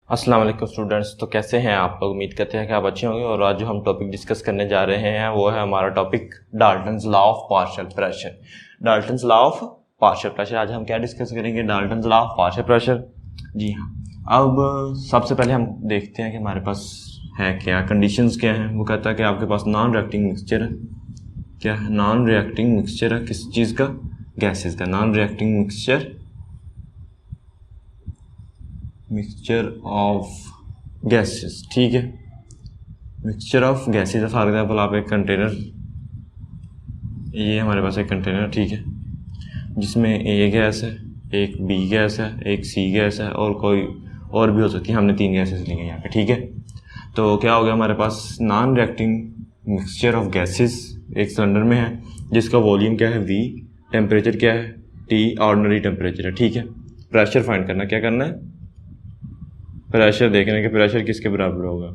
अस्सलाम वालेकुम स्टूडेंट्स। तो कैसे हैं आप लोग? उम्मीद करते हैं कि आप अच्छे होंगे। और आज जो हम टॉपिक डिस्कस करने जा रहे हैं वो है हमारा topic Dalton's law of partial pressure. Dalton's law of partial pressure आज हम क्या डिस्कस करेंगे? Dalton's law of partial pressure. जी हाँ, अब सबसे पहले हम देखते हैं कि हमारे पास है क्या, कंडीशंस क्या हैं। वो कहता है कि आपके पास नॉन रिएक्टिंग मिक्सचर है। क्या है? नॉन रिएक्टिंग मिक्सचर है। किस चीज़ का? गैसेस का। Non reacting mixture of gases. ठीक है, mixture of gases. For example आप एक कंटेनर, ये हमारे पास एक कंटेनर, ठीक है, जिसमें ए गैस है, एक बी गैस है, एक सी गैस है और कोई और भी हो सकती है। हमने 3 गैसेस ली हैं यहाँ पे, ठीक है। तो क्या हो गया हमारे पास? Non reacting mixture of gases एक सिलेंडर में है जिसका वॉल्यूम क्या है? वी। टेम्परेचर क्या है? टी। ऑर्डिनरी टेम्परेचर है, ठीक है। प्रेशर फाइंड करना, क्या करना है? प्रेशर देखने के, प्रेशर किसके बराबर होगा,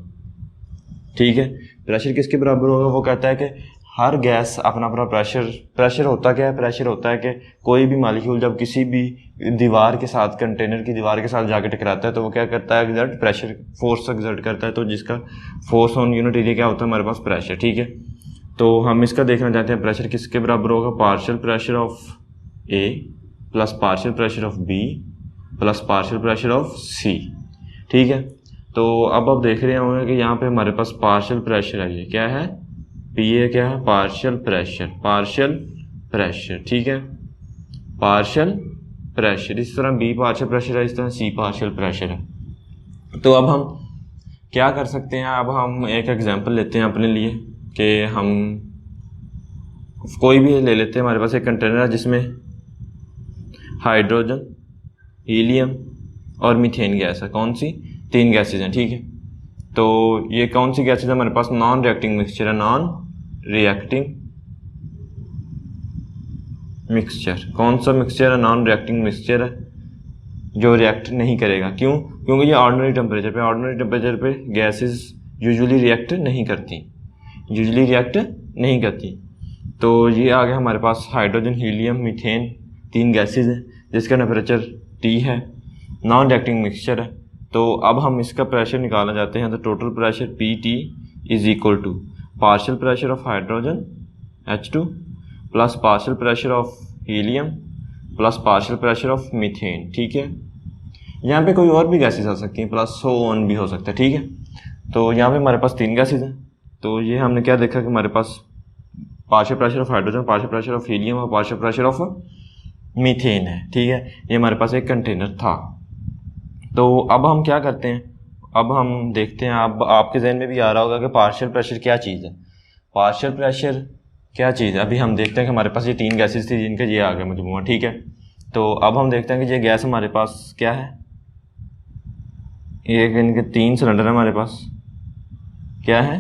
ठीक है। प्रेशर किसके बराबर होगा? वो कहता है कि हर गैस अपना अपना प्रेशर होता क्या है? प्रेशर होता है कि कोई भी मॉलिक्यूल जब किसी भी दीवार के साथ, कंटेनर की दीवार के साथ जाके टकराता है तो वो क्या करता है? एग्जर्ट प्रेशर, फोर्स एग्जर्ट करता है। तो जिसका फोर्स ऑन यूनिट एरिया क्या होता है? हमारे पास प्रेशर, ठीक है। तो हम इसका देखना चाहते हैं प्रेशर किसके बराबर होगा? Partial pressure of A plus partial pressure of B plus partial pressure of C, ठीक है। तो अब आप देख रहे होंगे कि यहाँ पे हमारे पास पार्शियल प्रेशर है। ये क्या है? पी ए क्या है? पार्शियल प्रेशर, ठीक है, पार्शियल प्रेशर। इस तरह बी पार्शियल प्रेशर है, इस तरह सी पार्शियल प्रेशर है। तो अब हम क्या कर सकते हैं? अब हम एक एग्जांपल लेते हैं अपने लिए कि हम कोई भी ले लेते हैं। हमारे पास एक कंटेनर है जिसमें हाइड्रोजन, हीलियम और मीथेन गैस है। कौन सी? 3 गैसेज हैं, ठीक है। तो ये कौन सी गैसेज है हमारे पास? नॉन रिएक्टिंग मिक्सचर है। Non reacting mixture. कौन सा मिक्सचर है? नॉन रिएक्टिंग मिक्सचर है, जो रिएक्ट नहीं करेगा। क्यों? क्योंकि ये ऑर्डिनरी टेम्परेचर पे गैसेज यूजुअली रिएक्ट नहीं करती। तो ये आ गया हमारे पास हाइड्रोजन, हीलियम, मीथेन, 3 गैसेज हैं जिसका टेम्परेचर T है, नॉन रिएक्टिंग मिक्सचर है। तो अब हम इसका प्रेशर निकालना चाहते हैं। तो total pressure PT is equal to partial pressure of hydrogen H2 plus partial pressure of helium plus partial pressure of methane, ठीक है। यहाँ पे कोई और भी गैसेस आ सकती हैं, प्लस सो ऑन भी हो सकता है, ठीक है। तो यहाँ पे हमारे पास 3 गैसेस हैं। तो ये हमने क्या देखा कि हमारे पास partial pressure of hydrogen, partial pressure of helium और पार्शियल प्रेशर ऑफ मीथेन है, ठीक है। ये हमारे पास एक कंटेनर था। तो अब हम क्या करते हैं? अब हम देखते हैं, अब आपके जहन में भी आ रहा होगा कि पार्शियल प्रेशर क्या चीज़ है। पार्शियल प्रेशर क्या चीज़ है? अभी हम देखते हैं कि हमारे पास ये 3 गैसेस थी जिनका ये आ गया मजमूआ, ठीक है। तो अब हम देखते हैं कि ये गैस हमारे पास क्या है। ये इनके 3 सिलेंडर है हमारे पास। क्या है?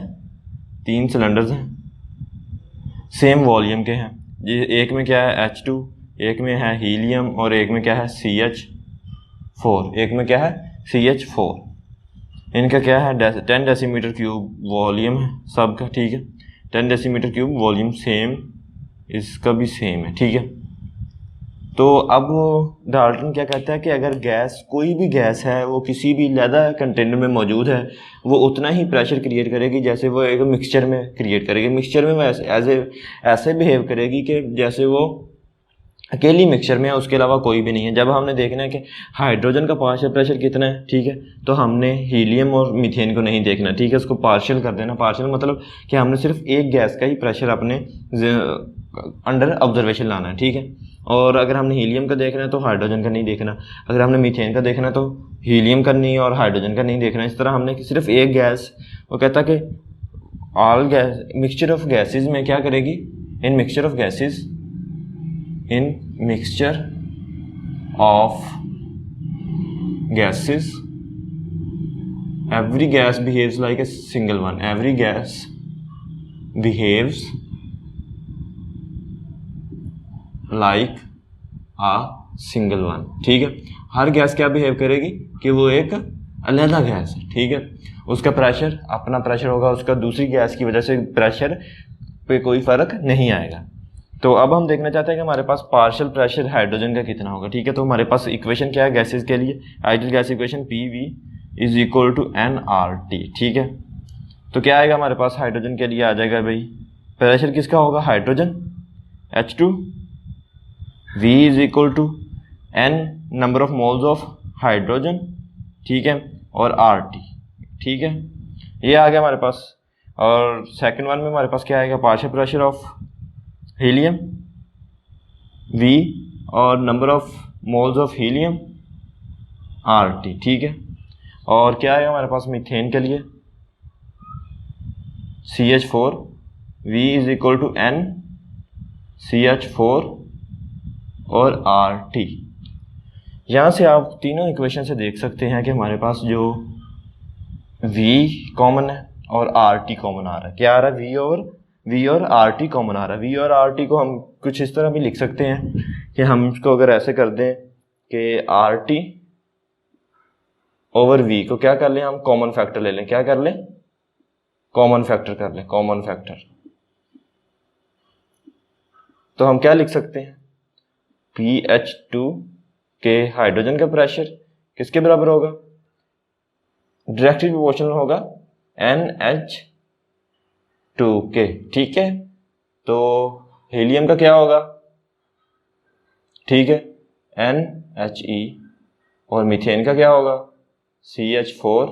3 सिलेंडर्स हैं, सेम वॉल्यूम के हैं। ये एक में क्या है? H2, एक में है हीलियम और एक में क्या है? CH4। एक में क्या है? CH4। इनका क्या है? 10 डेसीमीटर क्यूब वॉल्यूम है सबका, ठीक है। 10 डेसीमीटर क्यूब वॉल्यूम सेम, इसका भी सेम है, ठीक है। तो अब डाल्टन क्या कहता है कि अगर गैस, कोई भी गैस है, वो किसी भी लैदा कंटेनर में मौजूद है, वो उतना ही प्रेशर क्रिएट करेगी जैसे वो एक मिक्सचर में क्रिएट करेगी। मिक्सचर में वो ऐसे बिहेव करेगी कि जैसे वो अकेली मिक्सचर में है, उसके अलावा कोई भी नहीं है। जब हमने देखना है कि हाइड्रोजन का पार्शियल प्रेशर कितना है, ठीक है, तो हमने हीलियम और मीथेन को नहीं देखना, ठीक है, उसको पार्शियल कर देना। पार्शियल मतलब कि हमने सिर्फ एक गैस का ही प्रेशर अपने अंडर ऑब्जर्वेशन लाना है, ठीक है। और अगर हमने हीलियम का देखना है तो हाइड्रोजन का नहीं देखना। अगर हमने मीथेन का देखना है तो हीलियम का नहीं और हाइड्रोजन का नहीं देखना। इस तरह हमने सिर्फ एक गैस, वो कहता कि all gas, mixture of gases में क्या करेगी? इन mixture of gases, every gas behaves like a single one. Every gas behaves like a single one, ठीक है। हर गैस क्या बिहेव करेगी कि वो एक अलग गैस है, ठीक है। उसका प्रेशर अपना प्रेशर होगा, उसका दूसरी गैस की वजह से प्रेशर पे कोई फर्क नहीं आएगा। तो अब हम देखना चाहते हैं कि हमारे पास पार्शियल प्रेशर हाइड्रोजन का कितना होगा, ठीक है। तो हमारे पास इक्वेशन क्या है गैसेस के लिए? Ideal gas equation PV is equal to n R T. ठीक है, तो क्या आएगा हमारे पास हाइड्रोजन के लिए आ जाएगा भाई, प्रेशर किसका होगा, hydrogen H2, V is equal to n number of moles of hydrogen, ठीक है, और आर टी। ठीक है, ये आ गया हमारे पास। और सेकंड वन में हमारे पास क्या आएगा, partial pressure of helium V और number of moles of helium are T. ठीक है, और क्या आएगा हमारे पास मीथेन के लिए, CH4 V is equal to N CH4 और RT। यहाँ से आप तीनों इक्वेशन से देख सकते हैं कि हमारे पास जो V कॉमन है और RT कॉमन आ रहा है। क्या आ रहा है, V और RT कॉमन आ रहा है। V और RT को हम कुछ इस तरह भी लिख सकते हैं कि हम इसको अगर ऐसे कर दें कि RT ओवर V को क्या कर लें, हम कॉमन फैक्टर ले लें। क्या कर लें, कॉमन फैक्टर कर लें, कॉमन फैक्टर। तो हम क्या लिख सकते हैं, PH2 के हाइड्रोजन का प्रेशर किसके बराबर होगा, डायरेक्टली प्रोपोर्शनल होगा NH2 के। ठीक है, तो हीलियम का क्या होगा, ठीक है, NHE, और मीथेन का क्या होगा, CH4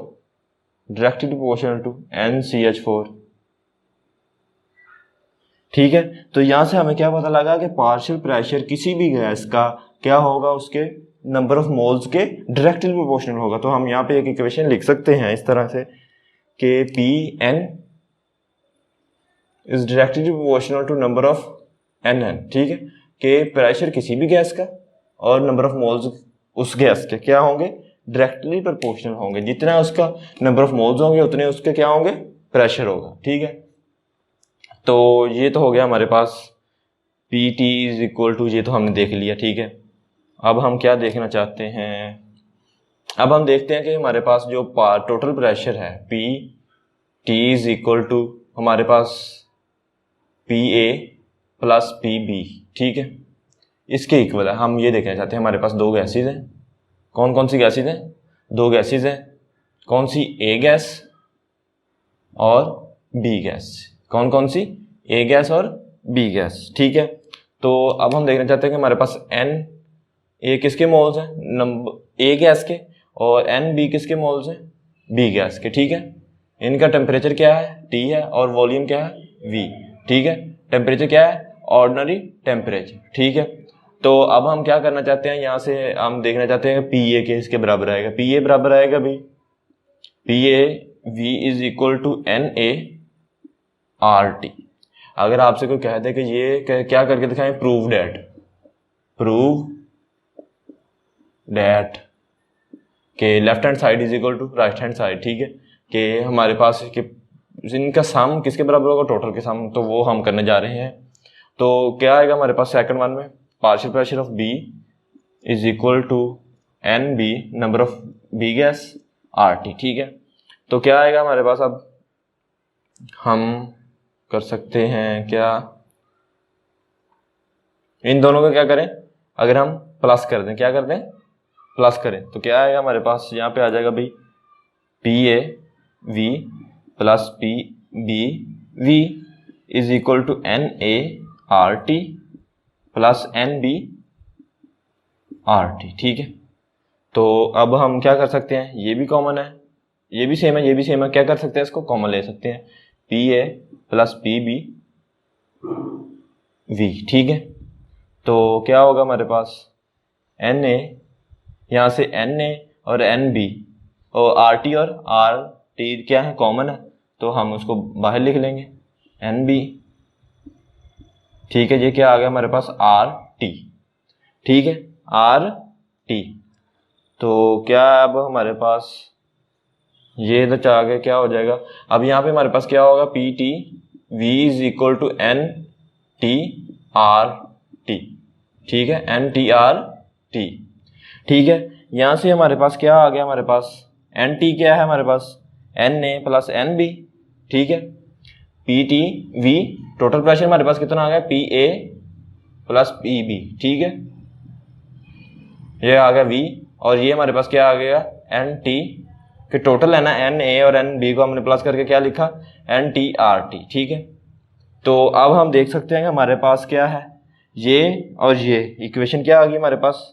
directly proportional to NCH4। ठीक है, तो यहां से हमें क्या पता लगा कि पार्शियल प्रेशर किसी भी गैस का क्या होगा, उसके नंबर ऑफ मोल्स के डायरेक्टली प्रोपोर्शनल होगा। तो हम यहाँ पे एक इक्वेशन लिख सकते हैं इस तरह से कि Pn is directly proportional to number of Nn। ठीक है, कि प्रेशर किसी भी गैस का और नंबर ऑफ मोल्स उस गैस के क्या होंगे, डायरेक्टली प्रोपोर्शनल होंगे। जितना उसका नंबर ऑफ मोल्स होंगे उतने उसके क्या होंगे, प्रेशर होगा। ठीक है, तो ये तो हो गया हमारे पास PT इज इक्वल टू, ये तो हमने देख लिया। ठीक है, अब हम क्या देखना चाहते हैं, अब हम देखते हैं कि हमारे पास जो टोटल प्रेशर है PT इज इक्वल टू हमारे पास PA प्लस PB। ठीक है, इसके इक्वल है। हम ये देखना चाहते हैं, हमारे पास दो गैसेज हैं। कौन कौन सी गैसेज हैं, दो गैसेज हैं। कौन सी, A गैस और B गैस। कौन कौन सी, A गैस और B गैस। ठीक है, तो अब हम देखना चाहते हैं कि हमारे पास NA किसके मोल्स हैं, नंबर A गैस के, और NB किसके मोल्स हैं, B गैस के। ठीक है, इनका टेम्परेचर क्या है, T है, और वॉल्यूम क्या है, V। ठीक है, टेम्परेचर क्या है, ऑर्डिनरी टेम्परेचर। ठीक है, तो अब हम क्या करना चाहते हैं, यहाँ से हम देखना चाहते हैं PA के इसके बराबर आएगा। PA बराबर आएगा भाई, PA V is equal to NA RT। अगर आपसे कोई कह दे कि ये क्या करके दिखाएं, प्रूव दैट के left hand side is equal to right hand side. ठीक है, कि हमारे पास कि इनका सम किसके बराबर होगा, टोटल के सम। तो वो हम करने जा रहे हैं। तो क्या आएगा हमारे पास सेकंड वन में, partial pressure of B is equal to NB number of B gas RT। ठीक है, तो क्या आएगा हमारे पास, अब हम कर सकते हैं क्या, इन दोनों का क्या करें, अगर हम प्लस कर दें, क्या कर दें, प्लस करें, तो क्या आएगा हमारे पास, यहाँ पे आ जाएगा भाई PA V plus PB V is equal to NA RT plus NB RT। ठीक है, तो अब हम क्या कर सकते हैं, ये भी कॉमन है, ये भी सेम है, ये भी सेम है, क्या कर सकते हैं, इसको कॉमन ले सकते हैं, PA प्लस PB V। ठीक है, तो क्या होगा हमारे पास, NA, यहाँ से NA और NB और RT और RT क्या है, कॉमन है, तो हम उसको बाहर लिख लेंगे NB। ठीक है, ये क्या आ गया हमारे पास, RT। ठीक है, RT। तो क्या अब हमारे पास ये तो आ गया, क्या हो जाएगा, अब यहाँ पे हमारे पास क्या होगा, PT V is equal to NTRT। ठीक है, NTRT। ठीक है, यहाँ से हमारे पास क्या आ गया, हमारे पास NT क्या है, हमारे पास NA प्लस NB। ठीक है, PT V टोटल प्रेशर हमारे पास कितना आ गया, PA प्लस PB। ठीक है, ये आ गया V, और ये हमारे पास क्या आ गया, NT कि टोटल है ना एन ए और एन बी को हमने प्लस करके क्या लिखा, एन टी आर टी, ठीक है। तो अब हम देख सकते हैं कि हमारे पास क्या है, ये और ये इक्वेशन क्या आ गई हमारे पास,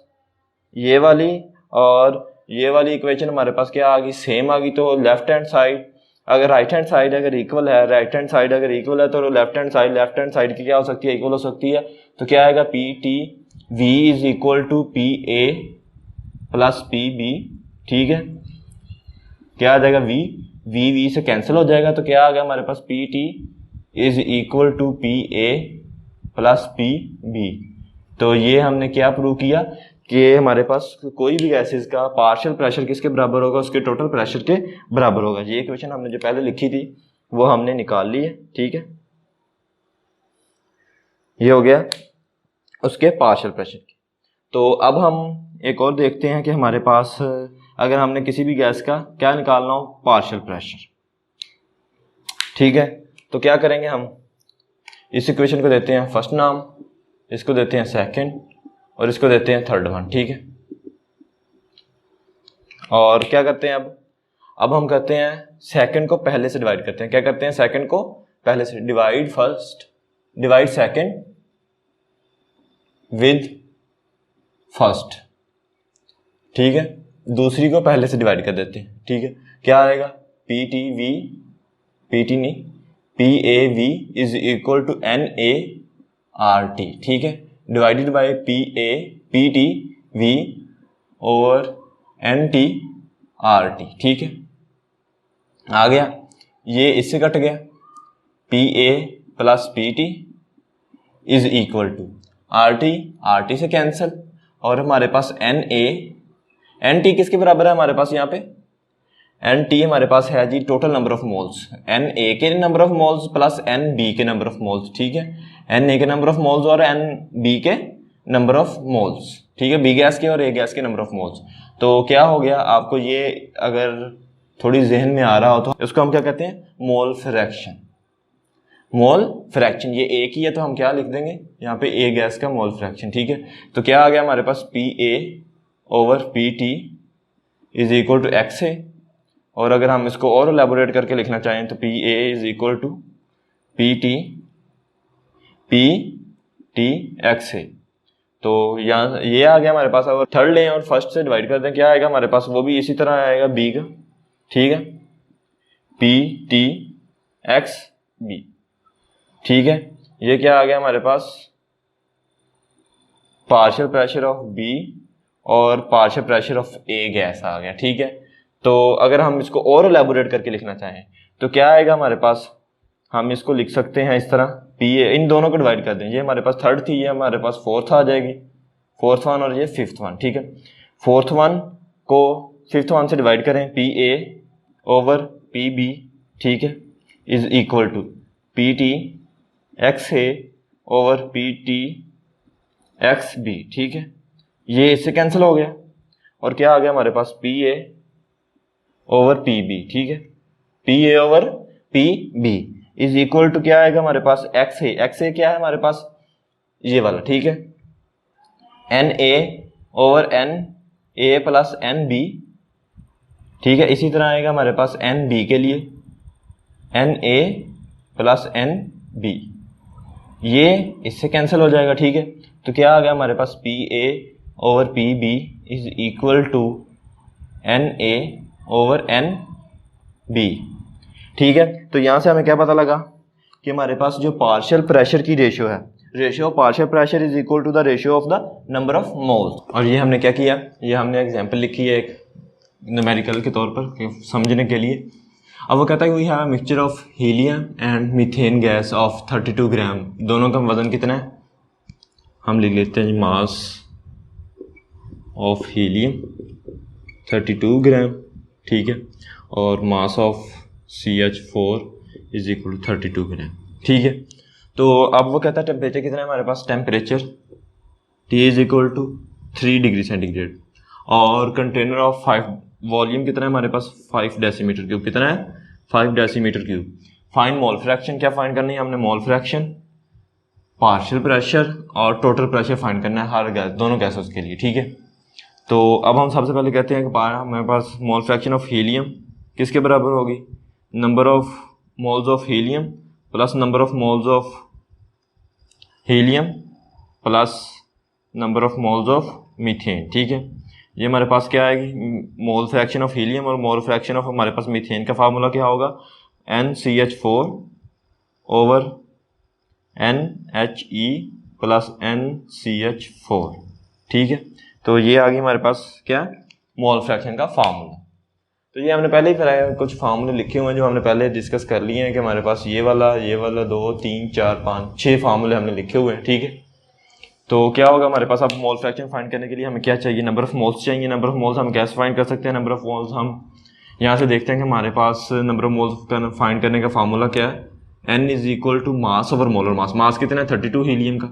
ये वाली और ये वाली इक्वेशन हमारे पास क्या आ गई, सेम आ गई। तो लेफ्ट हैंड साइड अगर राइट हैंड साइड अगर इक्वल है, राइट हैंड साइड अगर इक्वल है तो लेफ्ट हैंड साइड की क्या हो सकती है, इक्वल हो सकती है। तो क्या आएगा, P T V is equal to P A plus P B, ठीक है। क्या आ जाएगा, वी वी वी से कैंसिल हो जाएगा, तो क्या आ गया हमारे पास, P T is equal to P A plus P B. तो ये हमने क्या प्रूव किया कि हमारे पास कोई भी गैसेस का पार्शियल प्रेशर किसके बराबर होगा, उसके टोटल प्रेशर के बराबर होगा। ये इक्वेशन हमने जो पहले लिखी थी वो हमने निकाल ली है, ठीक है। ये हो गया उसके पार्शियल प्रेशर की। तो अब हम एक और देखते हैं कि हमारे पास अगर हमने किसी भी गैस का क्या निकालना हो, पार्शियल प्रेशर, ठीक है। तो क्या करेंगे, हम इस इक्वेशन को देते हैं फर्स्ट नाम, इसको देते हैं सेकंड और इसको देते हैं थर्ड वन, ठीक है। और क्या करते हैं, अब हम करते हैं सेकंड को पहले से डिवाइड करते हैं। क्या करते हैं, सेकंड को पहले से डिवाइड सेकंड विद फर्स्ट, ठीक है। दूसरी को पहले से डिवाइड कर देते हैं, ठीक है। क्या आएगा, P T V, P T नहीं, P A V is equal to N A R T, ठीक है, divided by P T V over N T R T, ठीक है। आ गया, ये इससे कट गया, P A plus P T is equal to R T से कैंसिल, और हमारे पास एन टी किसके बराबर है हमारे पास, यहाँ पे एन टी हमारे पास है जी total number of moles, N A के number of moles plus N B के नंबर ऑफ मोल्स, ठीक है। एन ए के नंबर ऑफ मोल्स और एन बी के नंबर ऑफ मोल्स, ठीक है, बी गैस के और ए गैस के नंबर ऑफ मोल्स। तो क्या हो गया, आपको ये अगर थोड़ी जहन में आ रहा हो तो इसको हम क्या कहते हैं, मोल फ्रैक्शन। मोल फ्रैक्शन, ये एक ही है तो हम क्या लिख देंगे यहाँ पे, ए गैस का मोल फ्रैक्शन, ठीक है। तो क्या आ गया हमारे पास, P A over P T is equal to X A, और अगर हम इसको और एलैबोरेट करके लिखना चाहें तो P A is equal to P T X A. तो यहाँ ये आ गया हमारे पास। अगर थर्ड लें और फर्स्ट से डिवाइड कर दें, क्या आएगा हमारे पास, वो भी इसी तरह आएगा बी का, ठीक है, पी टी एक्स बी, ठीक है। ये क्या आ गया हमारे पास, पार्शियल प्रेशर ऑफ बी और partial pressure of A gas आ गया, ठीक है। तो अगर हम इसको और एलैबोरेट करके लिखना चाहें तो क्या आएगा हमारे पास, हम इसको लिख सकते हैं इस तरह, पी ए, इन दोनों को डिवाइड कर दें, ये हमारे पास थर्ड थी, ये हमारे पास फोर्थ आ जाएगी, फोर्थ वन और ये फिफ्थ वन, ठीक है। फोर्थ वन को फिफ्थ वन से डिवाइड करें, P A over P B, ठीक है, is equal to P T X A over P T X B, ठीक है। ये इससे कैंसिल हो गया और क्या आ गया हमारे पास, P A over P B, ठीक है, P A over P B is equal to क्या आएगा हमारे पास, एक्स ए क्या है हमारे पास, ये वाला, ठीक है, N A over N A plus N B, ठीक है। इसी तरह आएगा हमारे पास एन बी के लिए N A plus N B, ये इससे कैंसिल हो जाएगा, ठीक है। तो क्या आ गया हमारे पास, P A over P B is equal to N A over N B, ठीक है। तो यहाँ से हमें क्या पता लगा कि हमारे पास जो पार्शियल प्रेशर की रेशियो है, ratio of partial pressure is equal to the ratio of the number of moles. और ये हमने क्या किया, ये हमने एग्जांपल लिखी है एक न्यूमेरिकल के तौर पर समझने के लिए। अब वो कहता है we have mixture of helium and methane gas of 32 gram, दोनों का वजन कितना है, हम लिख लेते हैं मास ऑफ हीलियम 32 ग्राम, ठीक है, और mass of CH4 is equal to 32 gram, ठीक है। तो अब वो कहता है टेम्परेचर कितना है हमारे पास, temperature T is equal to 3 degree centigrade, और कंटेनर ऑफ 5, वॉल्यूम कितना है हमारे पास, 5 डेसीमीटर क्यूब, कितना है 5 decimetre cube. Fine mole fraction, क्या फाइंड करनी है हमने, मोल फ्रैक्शन, पार्शियल प्रेशर और टोटल प्रेशर फाइंड करना है हर गैस, दोनों गैसेस के लिए, ठीक है। तो अब हम सबसे पहले कहते हैं कि हमारे पास मोल फ्रैक्शन ऑफ हीलियम किसके बराबर होगी, number of moles of helium plus number of moles of helium plus number of moles of methane. ठीक है, ये हमारे पास क्या आएगी, मोल फ्रैक्शन ऑफ हीलियम और मोल फ्रैक्शन ऑफ हमारे पास मीथेन का फार्मूला क्या होगा, NCH4 over NHE plus NCH4। ठीक है, तो ये आ गई हमारे पास क्या, मोल फ्रैक्शन का फार्मूला। तो ये हमने पहले ही कुछ फार्मूले लिखे हुए हैं जो हमने पहले डिस्कस कर लिए हैं कि हमारे पास ये वाला 2 3 4 5 6 फार्मूले हमने लिखे हुए हैं। ठीक है, तो क्या होगा हमारे पास, अब मोल फ्रैक्शन फाइंड करने के लिए हमें क्या चाहिए, नंबर ऑफ मोल्स चाहिए। नंबर ऑफ मोल्स हम कैसे फाइंड कर सकते हैं, नंबर ऑफ मोल्स हम यहाँ से देखते हैं कि हमारे पास नंबर ऑफ मोल्स फाइंड करने का फार्मूला क्या है, N is equal to mass over molar mass. Mass कितना है 32 हीलियम का,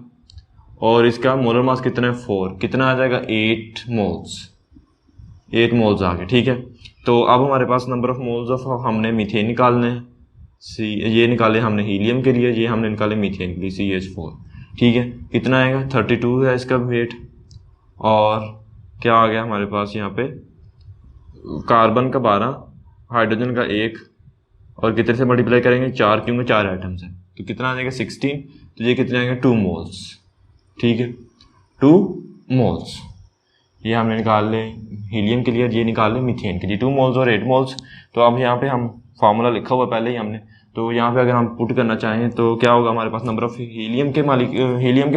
और इसका मोलर मास कितना है 4, कितना आ जाएगा 8 मोल्स, 8 मोल्स आ गए। ठीक है, तो अब हमारे पास नंबर ऑफ मोल्स ऑफ हमने मीथेन निकालने हैं, ये निकाले हमने हीलियम के लिए, ये हमने निकाले मीथेन के लिए CH4। ठीक है, कितना आएगा 32 है इसका वेट, और क्या आ गया हमारे पास यहाँ पे, कार्बन का 12, हाइड्रोजन का 1, और कितने से मल्टीप्लाई करेंगे 4, क्योंकि 4 आइटम्स है, तो कितना आ जाएगा 16। तो ये कितने आएंगे 2 मोल्स। ठीक है, 2 मोल्स ये हमने निकाल ले हीलियम के लिए, ये निकाल ले मीथेन के लिए, 2 मोल्स और 8 मोल्स। तो अब यहाँ पे हम फार्मूला लिखा हुआ पहले ही हमने, तो यहाँ पे अगर हम पुट करना चाहें तो क्या होगा, हमारे पास नंबर ऑफ हीलियम के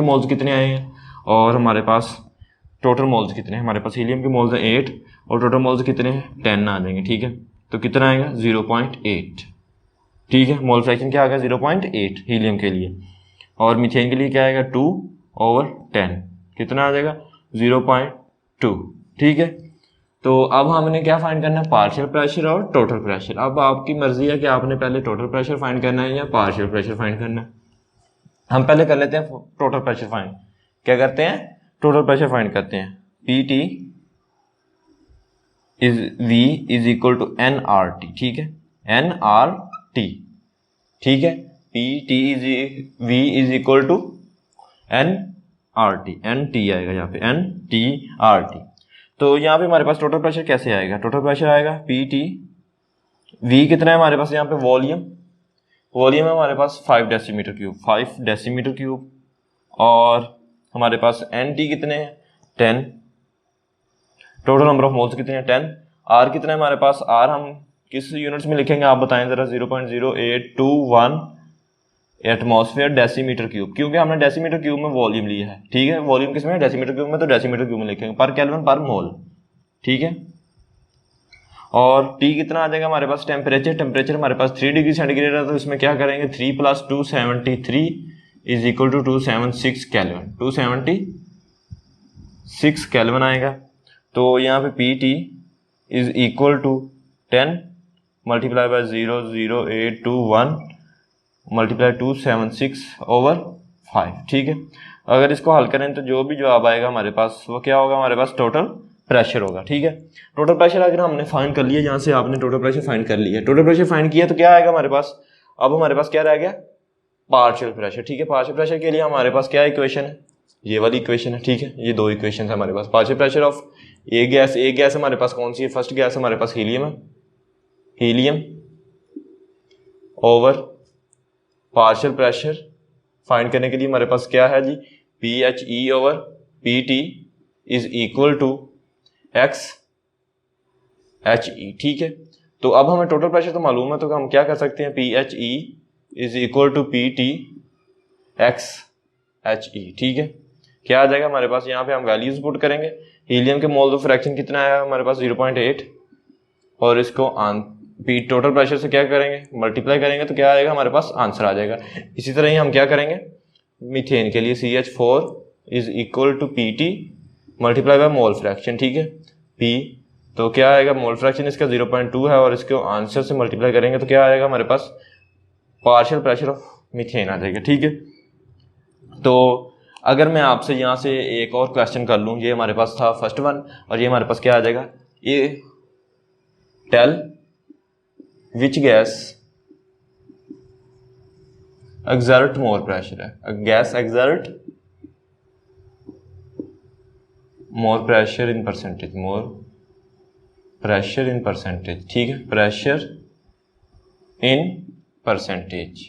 मोल्स कितने आए हैं, और हमारे पास टोटल मोल्स कितने हैं, हमारे पास हीलियम के मोल्स हैं 8 और टोटल मोल्स कितने हैं 10 आ जाएंगे। ठीक है, तो कितना आएगा 0.8। ठीक है, मोल फ्रैक्शन क्या आ गया 0.8 हीलियम के लिए, और मीथेन के लिए क्या आएगा 2/10, कितना आ जाएगा 0.2। ठीक है, तो अब हमने क्या फाइंड करना है, पार्शियल प्रेशर और टोटल प्रेशर। अब आपकी मर्जी है कि आपने पहले टोटल प्रेशर फाइंड करना है या पार्शियल प्रेशर फाइंड करना है। हम पहले कर लेते हैं टोटल प्रेशर फाइंड। क्या करते हैं, टोटल प्रेशर फाइंड करते हैं। PT is V is equal to NRT। ठीक है, NRT। ठीक है, PT is V is equal to NRT, NT आएगा यहाँ पे NTRT। तो यहाँ पे हमारे पास टोटल प्रेशर कैसे आएगा, टोटल प्रेशर आएगा PT, V कितना है हमारे पास यहाँ पे, वॉल्यूम है हमारे पास 5 डेसीमीटर क्यूब, और हमारे पास NT कितने हैं 10, टोटल नंबर ऑफ मोल्स कितने हैं 10, R कितना है हमारे पास, R हम किस यूनिट्स में लिखेंगे आप बताएं जरा, 0.0821 एटमॉस्फेयर डेसीमीटर क्यूब, क्योंकि हमने डेसीमीटर क्यूब में वॉल्यूम लिया है। ठीक है, वॉल्यूम किस में है डेसीमीटर क्यूब में, तो डेसीमीटर क्यूब में लिखेंगे, पर केल्विन पर मोल। ठीक है, और T कितना आ जाएगा हमारे पास, टेम्परेचर हमारे पास 3 डिग्री सेंटीग्रेड है, तो इसमें क्या करेंगे 3 + 273 is equal to 276 kelvin, 276 kelvin आएगा। तो यहाँ पे PT is equal to 10 multiply by 0.0821 multiply 276/5। ठीक है, अगर इसको हल करें तो जो भी जवाब आएगा हमारे पास वो क्या होगा, हमारे पास टोटल प्रेशर होगा। ठीक है, टोटल प्रेशर अगर हमने फाइंड कर लिया, यहाँ से आपने टोटल प्रेशर फाइंड कर लिया, टोटल प्रेशर फाइंड किया तो क्या आएगा हमारे पास, अब हमारे पास क्या रह गया, पार्शियल प्रेशर। ठीक है, पार्शियल प्रेशर के लिए हमारे पास क्या इक्वेशन है, ये वाली इक्वेशन है। ठीक है, ये 2 इक्वेशन है हमारे पास, पार्शियल प्रेशर ऑफ एक गैस हमारे पास कौन सी है, फर्स्ट गैस हमारे पास हीलियम है, helium over partial pressure find करने के लिए हमारे पास क्या है जी, PHE/PT is equal to XHE। ठीक है, तो अब हमें टोटल प्रेशर तो मालूम है, तो हम क्या कर सकते हैं, PHE is equal to PT XHE। ठीक है, क्या आ जाएगा हमारे पास, यहाँ पे हम वैल्यूज पुट करेंगे। हीलियम के मोल ऑफ फ्रैक्शन कितना है हमारे पास 0.8, और इसको टोटल प्रेशर से क्या करेंगे, मल्टीप्लाई करेंगे, तो क्या आएगा हमारे पास आंसर आ जाएगा। इसी तरह ही हम क्या करेंगे मीथेन के लिए, CH4 is equal to PT multiply by mole fraction. ठीक है, P, तो क्या आएगा, मोल फ्रैक्शन इसका 0.2 है, और इसको आंसर से मल्टीप्लाई करेंगे तो क्या आएगा हमारे पास, पार्शियल प्रेशर ऑफ मीथेन आ जाएगा। ठीक है, तो अगर मैं आपसे यहाँ से एक और क्वेश्चन कर लूँ, ये हमारे पास था फर्स्ट वन, और ये हमारे पास क्या आ जाएगा, ये tell which gas exert more pressure है, a gas exert more pressure in percentage, more pressure in percentage, ठीक है, प्रेशर इन परसेंटेज।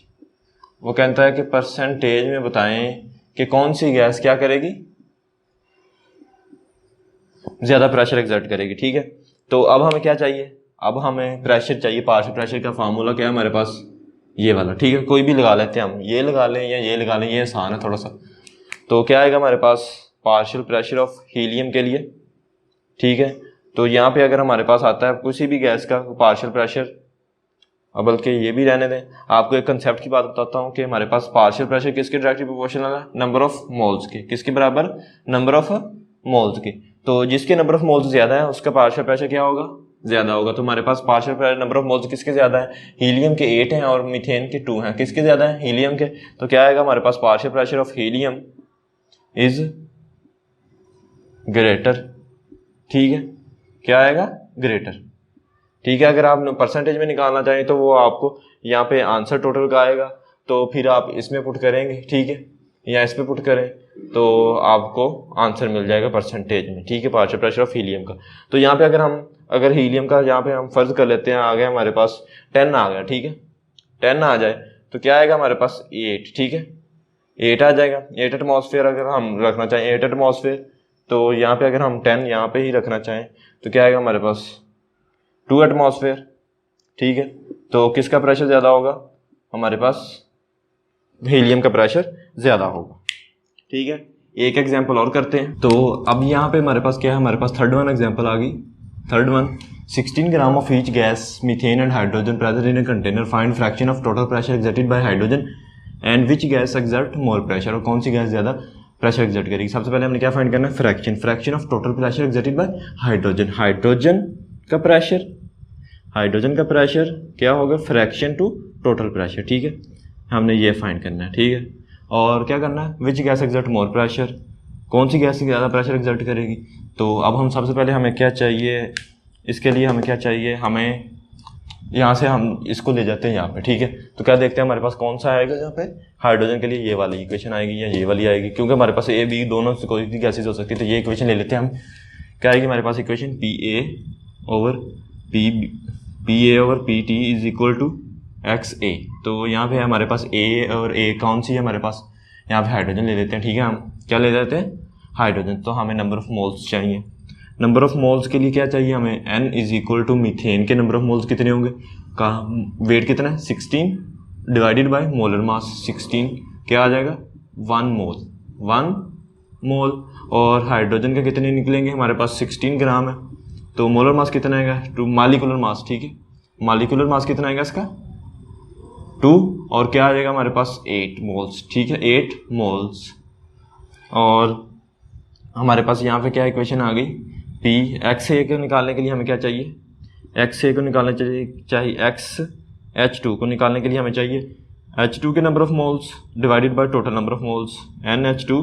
वो कहता है कि परसेंटेज में बताएं कि कौन सी गैस क्या करेगी, ज्यादा प्रेशर एक्सर्ट करेगी, ठीक है। तो अब हमें क्या चाहिए, अब हमें प्रेशर चाहिए, पार्शियल प्रेशर का फार्मूला क्या है हमारे पास, ये वाला, ठीक है। कोई भी लगा लेते हैं हम, ये लगा लें या ये लगा लें, ये आसान है थोड़ा सा। तो क्या आएगा हमारे पास, पार्शियल प्रेशर ऑफ हीलियम के लिए, ठीक है। तो यहाँ पे अगर हमारे पास आता है किसी भी गैस का पार्शियल प्रेशर, अब बल्कि ये भी रहने दें, आपको एक कंसेप्ट की बात बताता हूँ कि हमारे पास पार्शियल प्रेशर किसके डायरेक्टली प्रोपोर्शनल है, नंबर ऑफ मोल्स के, किसके बराबर, नंबर ऑफ मोल्स के। तो जिसके नंबर ऑफ मोल्स ज्यादा है उसका पार्शियल प्रेशर क्या होगा, ज्यादा होगा। तो हमारे पास partial pressure number of moles किसके ज्यादा है, हीलियम के 8 हैं और मीथेन के 2 हैं, किसके ज्यादा है, हीलियम के। तो क्या आएगा हमारे पास, partial pressure of helium is greater, ठीक है, क्या आएगा, ग्रेटर, ठीक है। अगर आप परसेंटेज में निकालना चाहें तो वो आपको यहाँ पे आंसर टोटल का आएगा, तो फिर आप इसमें पुट करेंगे, ठीक है, या इस पे पुट करें तो आपको आंसर मिल जाएगा परसेंटेज में, ठीक है, पार्शियल प्रेशर ऑफ हीलियम का। तो यहाँ पे अगर हीलियम का यहाँ पे हम फर्ज कर लेते हैं, आ गया हमारे पास 10 आ गया, ठीक है, 10 आ जाए तो क्या आएगा हमारे पास 8, ठीक है, 8 आ जाएगा। 8 एटमॉस्फेयर अगर हम रखना चाहें 8 एटमॉस्फेयर, तो यहाँ पे अगर हम 10 यहाँ पे ही रखना चाहें तो क्या आएगा हमारे पास 2 एटमॉस्फेयर, ठीक है। तो किसका प्रेशर ज्यादा होगा, हमारे पास हीलियम का प्रेशर ज्यादा होगा, ठीक है। एक एग्जांपल और करते हैं। तो अब यहाँ पे हमारे पास क्या है, हमारे पास थर्ड वन एग्जांपल आ गई। Third one, 16 gram of each gas methane and hydrogen present in a container, find fraction of total pressure exerted by hydrogen and which gas exert more pressure, और कौन सी गैस ज्यादा pressure exert करेगी। सबसे पहले हमने क्या find करना है, fraction of total pressure exerted by hydrogen, hydrogen का प्रेशर क्या होगा, फ्रैक्शन टू टोटल प्रेशर, ठीक है, हमने ये फाइंड करना है, ठीक है। और क्या करना है, which gas exert more pressure, कौन सी गैस ज़्यादा प्रेशर एक्सर्ट करेगी। तो अब हम सबसे पहले हमें क्या चाहिए, इसके लिए हमें क्या चाहिए, हमें यहाँ से हम इसको ले जाते हैं यहाँ पे, ठीक है। तो क्या देखते हैं हमारे पास कौन सा आएगा यहाँ पे, हाइड्रोजन के लिए ये वाली इक्वेशन आएगी या ये वाली आएगी, क्योंकि हमारे पास ए बी दोनों से कोई भी गैसेज हो सकती है। तो ये इक्वेशन ले लेते हैं हम, क्या आएगी हमारे पास equation, P A over P T is equal to X A. तो यहाँ पे हमारे पास ए और ए कौन सी है हमारे पास, यहाँ पे हाइड्रोजन ले लेते हैं, ठीक है। हम क्या ले लेते हैं, हाइड्रोजन। तो हमें नंबर ऑफ मोल्स चाहिए, नंबर ऑफ मोल्स के लिए क्या चाहिए हमें, n is equal to methane के नंबर ऑफ मोल्स कितने होंगे, का वेट कितना है 16 डिवाइडेड बाय मोलर मास 16, क्या आ जाएगा 1 मोल। और हाइड्रोजन का कितने निकलेंगे, हमारे पास 16 ग्राम है, तो मोलर मास कितना आएगा 2, मालिकुलर मास, ठीक है, मालिकुलर मास कितना आएगा इसका 2, और क्या आ जाएगा हमारे पास 8 मोल्स, ठीक है, 8 मोल्स। और हमारे पास यहाँ पे क्या इक्वेशन आ गई, पी एक्स ए को निकालने के लिए हमें क्या चाहिए, एक्स ए को निकालने चाहिए एक्स H2 को निकालने के लिए हमें चाहिए H2 के number of moles divided by total number of moles, NH2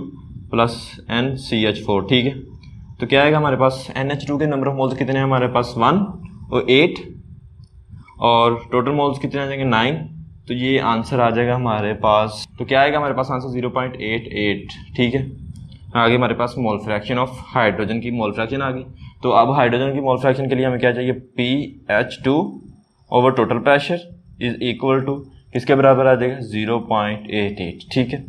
plus NCH4, ठीक है। तो क्या आएगा हमारे पास, NH2 के नंबर ऑफ मोल्स कितने हैं हमारे पास 1 और 8, और टोटल मोल्स कितने आ जाएंगे 9। तो ये आंसर आ जाएगा हमारे पास, तो क्या आएगा हमारे पास आंसर 0.88, ठीक है। आगे हमारे पास मोल फ्रैक्शन ऑफ हाइड्रोजन की मोल फ्रैक्शन आ गई। तो अब हाइड्रोजन की मोल फ्रैक्शन के लिए हमें क्या चाहिए, PH2 over total pressure is equal to किसके बराबर आ जाएगा 0.88, ठीक है।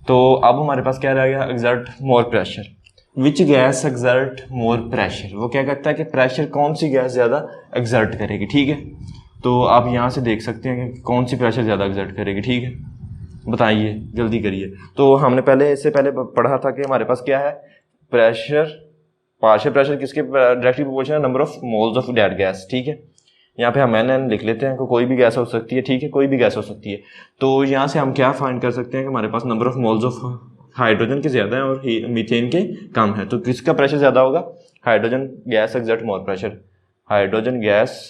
तो अब हमारे पास क्या रह गया, exert more pressure, which gas exert more pressure, वो क्या कहता है कि प्रेशर कौन सी गैस ज़्यादा एक्सर्ट करेगी, ठीक है। तो आप यहाँ से देख सकते हैं कि कौन सी प्रेशर ज़्यादा एक्सर्ट करेगी, ठीक है, बताइए जल्दी करिए। तो हमने इससे पहले पढ़ा था कि हमारे पास क्या है, प्रेशर, पार्शियल प्रेशर किसके डायरेक्टली प्रोपोर्शनल है, number of moles of that gas, ठीक है। यहाँ पे हम एन लिख लेते हैं, कोई भी गैस हो सकती है, ठीक है, कोई भी गैस हो सकती है। तो यहाँ से हम क्या फाइंड कर सकते हैं कि हमारे पास number of moles of hydrogen के ज़्यादा है और मीथेन के कम है। तो किसका प्रेशर ज़्यादा होगा, hydrogen gas exert more pressure, hydrogen gas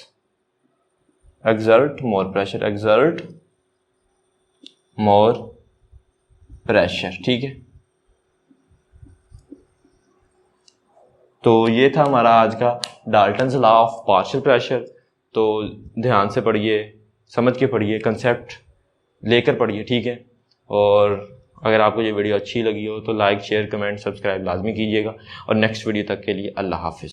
exert more pressure, exert more pressure, ठीक है। तो ये था हमारा आज का Dalton's law of partial pressure. तो ध्यान से पढ़िए, समझ के पढ़िए, कंसेप्ट लेकर पढ़िए, ठीक है। और अगर आपको ये वीडियो अच्छी लगी हो तो लाइक शेयर कमेंट सब्सक्राइब लाजमी कीजिएगा। और नेक्स्ट वीडियो तक के लिए अल्लाह हाफिज़।